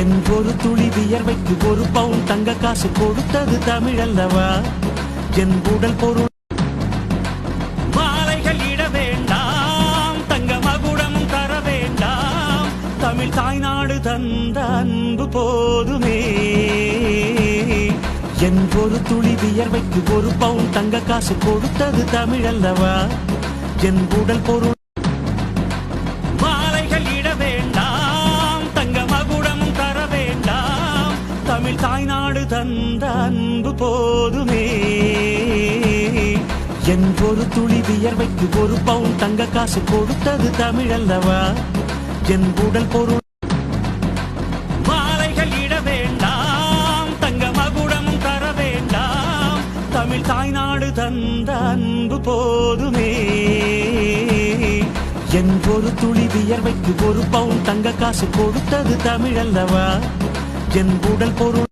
என் ஒரு துளி வியர்வைக்கு ஒரு பவுன் தங்க காசு கொடுத்தது தமிழ் அல்லவா? என் உடல் பொருள் மாலைகள் இட வேண்டாம், தங்க மகுடமும் தர வேண்டாம், தமிழ் தாய்நாடு தந்த அன்பு போதுமே. என் ஒரு துளி வியர்வைக்கு ஒரு பவுன் தங்க காசு கொடுத்தது தமிழ் அல்லவா? என் உடல் பொருள் மாலைகள் இட வேண்டாம், தங்க மகுடமும் தர வேண்டாம், தமிழ் தாய்நாடு தந்த அன்பு போதுமே. என் ஒரு துளி வியர்வைக்கு ஒரு பவுன் தங்க காசு கொடுத்தது தமிழ் அல்லவா? என் உடல் பொருள் மாலைகள் இட வேண்டாம், தங்க மகுடமும் தர வேண்டாம், தமிழ் தாய்நாடு தந்த அன்பு போதுமே. என் ஒரு துளி வியர்வைக்கு ஒரு பவுன் தங்க காசு கொடுத்தது தமிழ் அல்லவா? என் உடல் பொருள்